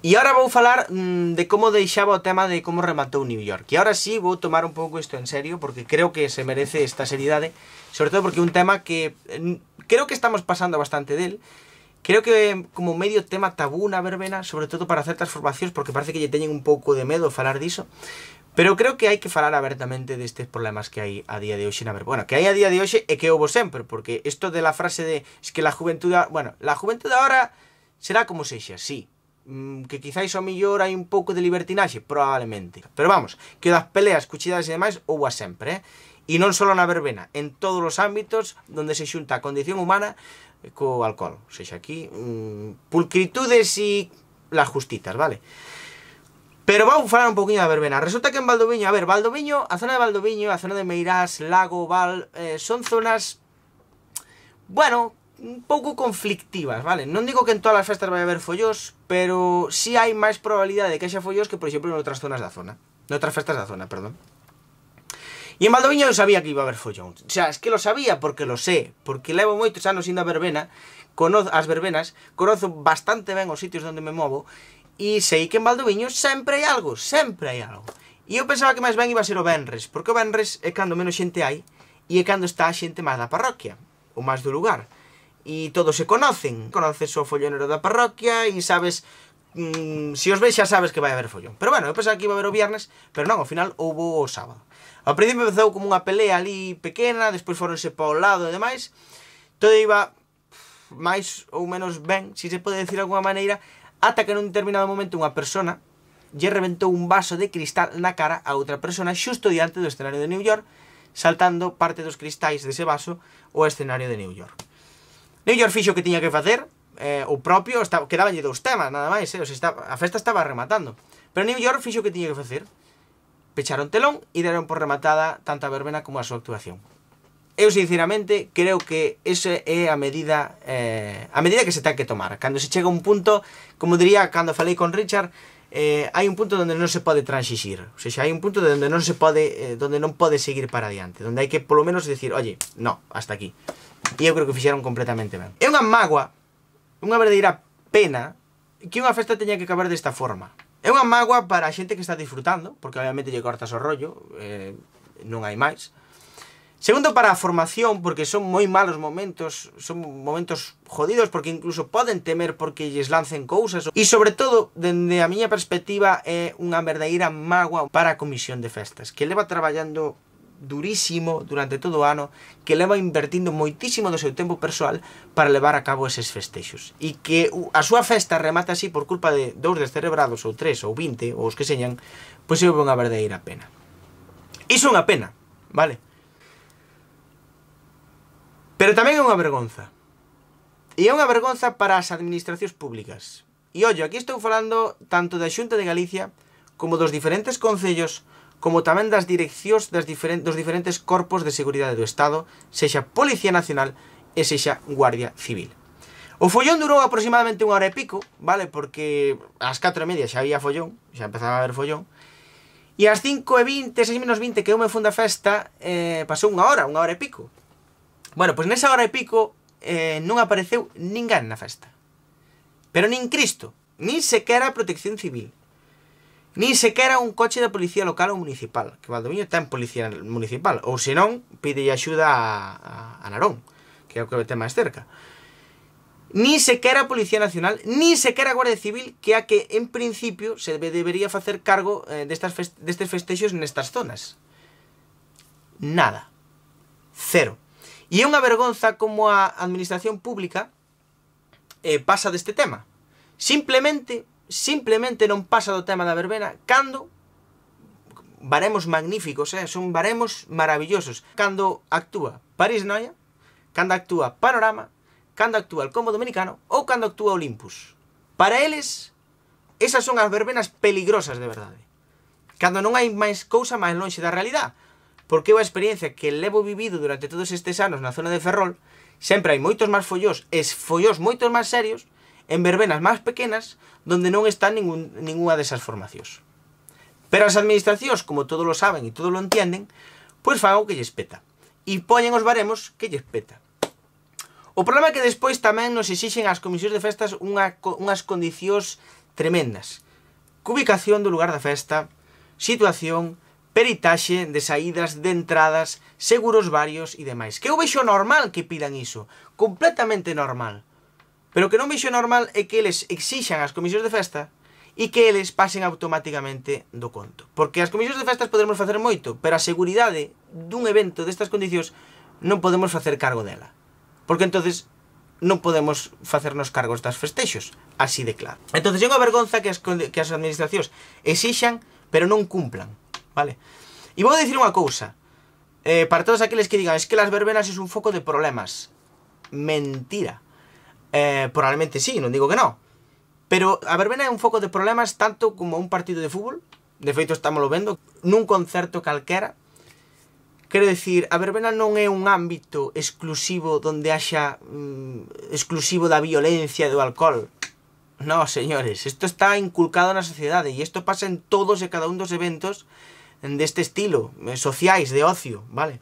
E agora vou falar de como deixaba o tema de como rematou New York. E agora sí vou tomar un pouco isto en serio, porque creo que se merece esta seriedade, sobre todo porque é un tema que creo que estamos pasando bastante del. Creo que como medio tema tabú na verbena, sobre todo para certas formacións, porque parece que lle teñen un pouco de medo falar diso. Pero creo que hai que falar abertamente destes problemas que hai a día de hoxe na verbena. Bueno, que hai a día de hoxe e que houbo sempre, porque isto de la frase de es que la juventud... Bueno, la juventud ahora será como sexa, sí. Que quizáis ao millor hai un pouco de libertinaxe, probablemente. Pero vamos, que das peleas, cuchilladas e demais houbo a sempre, E non só na verbena, en todos os ámbitos onde se xunta a condición humana co alcohol. O sea, aquí, pulcritudes e las justitas, vale? Pero vamos a falar un poquinho da verbena. Resulta que en Valdoviño, a ver, Valdoviño, a zona de Valdoviño, a zona de Meirás, Lago, Val, son zonas, bueno, un pouco conflictivas, vale? Non digo que en todas as festas vai haber follós, pero sí hai máis probabilidade de que haxa follós que, por exemplo, en outras zonas da zona. Noutras festas da zona, perdón. E en Valdoviño eu sabía que iba a haber follón. O sea, es que lo sabía porque lo sé. Porque levo moitos anos indo a verbena, as verbenas, conozo bastante ben os sitios onde me movo, e sei que en Valdoviño sempre hai algo, sempre hai algo. E eu pensaba que máis ben iba a ser o venres, porque o venres é cando menos xente hai, e é cando está a xente máis da parroquia, ou máis do lugar. E todos se conocen, conoces o follonero da parroquia e sabes, se os ves xa sabes que vai haber follón. Pero bueno, eu pensaba que iba a haber o viernes, pero non, ao final houbo o sábado. Ao principio empezou como unha pelea ali pequena, despois foronse para o lado e demais. Todo iba máis ou menos ben, se se pode decir de alguma maneira, ata que nun determinado momento unha persona lle reventou un vaso de cristal na cara a outra persona xusto diante do escenario de New York, saltando parte dos cristais dese vaso ao escenario de New York. New York fixo o que tiña que facer, o propio, quedabanlle dous temas, nada máis, o sea, a festa estaba rematando. Pero New York fixo o que tiña que facer. Pecharon telón e deron por rematada tanto a verbena como a súa actuación. Eu, sinceramente, creo que esa é a medida que se ten que tomar. Cando se chega a un punto, como diría cando falei con Richard, hai un punto onde non se pode transixir. O sea, hai un punto onde non se pode, onde non pode seguir para adiante, onde hai que polo menos decir, oye, no, hasta aquí. E eu creo que fixeron completamente ben. É unha mágoa, unha verdadeira pena, que unha festa teña que acabar desta forma. É unha mágoa para a xente que está disfrutando, porque obviamente lle cortas o rollo, non hai máis. Segundo, para a formación, porque son moi malos momentos, son momentos jodidos, porque incluso poden temer porque lles lancen cousas. E sobre todo, dende a miña perspectiva, é unha verdadeira mágoa para a comisión de festas, que leva traballando durísimo durante todo o ano, que leva invertindo moitísimo do seu tempo persoal para levar a cabo eses festexos, e que a súa festa remata así por culpa de 2 descerebrados, ou 3, ou 20, ou os que señan, pois é unha verdadeira pena. Iso é unha pena, vale? Pero tamén é unha vergonza. E é unha vergonza para as administracións públicas. E ollo, aquí estou falando tanto da Xunta de Galicia como dos diferentes concellos, como tamén das direccións dos diferentes corpos de seguridade do Estado, sexa Policía Nacional e sexa Guardia Civil. O follón durou aproximadamente 1 hora e pico, vale? Porque ás 4:30 xa había follón, xa empezaba a haber follón, e ás 5:20, 6:20 que eu me fun da festa, pasou 1 hora e pico. Bueno, pois nesa hora e pico non apareceu ninguén na festa. Pero nin Cristo, nin sequera a Protección Civil. Nin sequera un coche da policía local ou municipal, que Valdoviño ten policía municipal, ou senón pide axuda a Narón, que é o que ten máis cerca. Nin sequera a Policía Nacional, nin sequera a Guardia Civil, que é a que en principio se debería facer cargo destes festexos nestas zonas. Nada. Cero. E é unha vergonza como a administración pública pasa deste tema. Simplemente non pasa do tema da verbena cando baremos magníficos, son baremos maravillosos. Cando actúa París Noia, cando actúa Panorama, cando actúa el Combo Dominicano ou cando actúa Olympus. Para eles, esas son as verbenas peligrosas de verdade. Cando non hai máis cousa máis lonxe da realidade. Porque eu a experiencia que levo vivido durante todos estes anos na zona de Ferrol, sempre hai moitos máis follós, e follós moitos máis serios, en verbenas máis pequenas, donde non está ninguna desas formacións. Pero as administracións, como todos lo saben e todos lo entienden, pois fan o que lles peta. E poñen os baremos que lles peta. O problema é que despois tamén nos exixen as comisións de festas unhas condicións tremendas. Ubicación do lugar da festa, situación, peritaxe de saídas, de entradas, seguros varios e demais. Que eu vexo normal que pidan iso, completamente normal. Pero o que non vexo normal é que eles exixan as comisións de festa e que eles pasen automáticamente do conto. Porque as comisións de festas podemos facer moito, pero a seguridade dun evento destas condicións non podemos facer cargo dela. Porque entonces non podemos facernos cargos das festexos, así de claro. Entonces é unha vergonza que as administracións exixan, pero non cumplan, vale? E vou dicir unha cousa, para todos aqueles que digan, es que las verbenas es un foco de problemas. Mentira. Probablemente sí, non digo que non. Pero a verbena é un foco de problemas tanto como un partido de fútbol, de feito estámoslo vendo, nun concerto calquera. Quero dicir, a verbena non é un ámbito exclusivo donde haxa exclusivo da violencia e do alcohol. No, señores, isto está inculcado na sociedade e isto pasa en todos e cada un dos eventos deste estilo, sociais, de ocio, vale?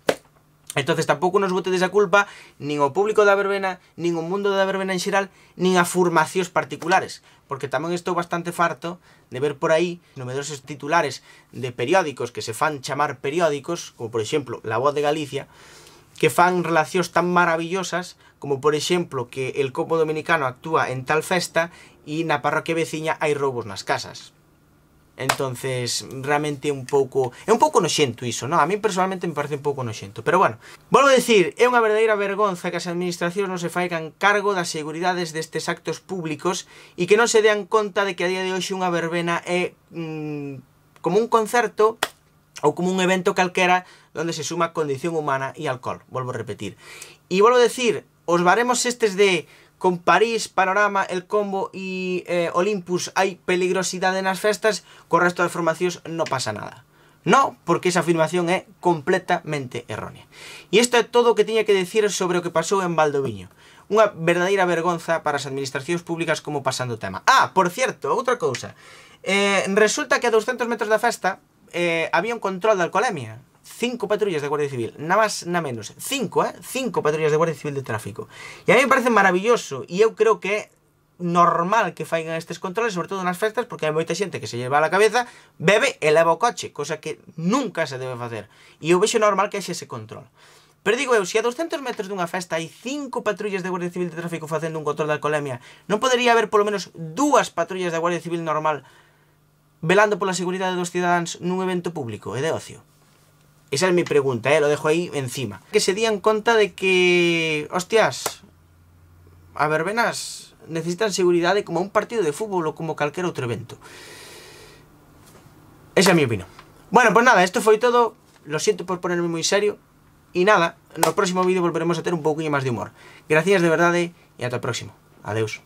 Entonces tampouco nos botedes a culpa nin o público da verbena, nin o mundo da verbena en xeral, nin a formacións particulares, porque tamén estou bastante farto de ver por aí numerosos titulares de periódicos que se fan chamar periódicos, como por exemplo La Voz de Galicia, que fan relacións tan maravillosas como por exemplo que el Copo Dominicano actúa en tal festa e na parroquia veciña hai roubos nas casas. Entonces, realmente é un pouco noxento iso, non? A mí personalmente me parece un pouco noxento. Pero bueno, volvo a decir, é unha verdadeira vergonza que as administracións non se faigan cargo das seguridades destes actos públicos e que non se dean conta de que a día de hoxe unha verbena é como un concerto ou como un evento calquera onde se suma condición humana e alcohol, volvo a repetir. E volvo a decir, os baremos estes de con París, Panorama, El Combo e Olympus hai peligrosidade nas festas, co resto das formacións non pasa nada. No, porque esa afirmación é completamente errónea. E isto é todo o que tiña que decir sobre o que pasou en Valdoviño. Unha verdadeira vergonza para as administracións públicas como pasando o tema. Ah, por cierto, outra cousa. Resulta que a 200 metros da festa había un control de alcoholemia. 5 patrullas de Guardia Civil, nada máis, nada menos. 5 patrullas de Guardia Civil de tráfico. E a mí me parece maravilloso, e eu creo que é normal que faigan estes controles, sobre todo nas festas, porque hai moita xente que se lleva a la cabeza, bebe e leva o coche, cosa que nunca se debe facer. E eu vexo normal que haxe ese control. Pero digo eu, se a 200 metros dunha festa hai 5 patrullas de Guardia Civil de tráfico facendo un control de alcoholemia, non podería haber polo menos 2 patrullas de Guardia Civil normal velando pola seguridade dos cidadáns nun evento público e de ocio? Esa es mi pregunta, lo dejo ahí encima. Que se dieran cuenta de que, hostias, a verbenas necesitan seguridade como un partido de fútbol o como calquer outro evento. Esa é a mi opinión. Bueno, pues nada, esto foi todo. Lo siento por ponerme moi serio. E nada, no próximo vídeo volveremos a ter un pouquinho máis de humor. Gracias de verdade e ata o próximo. Adeus.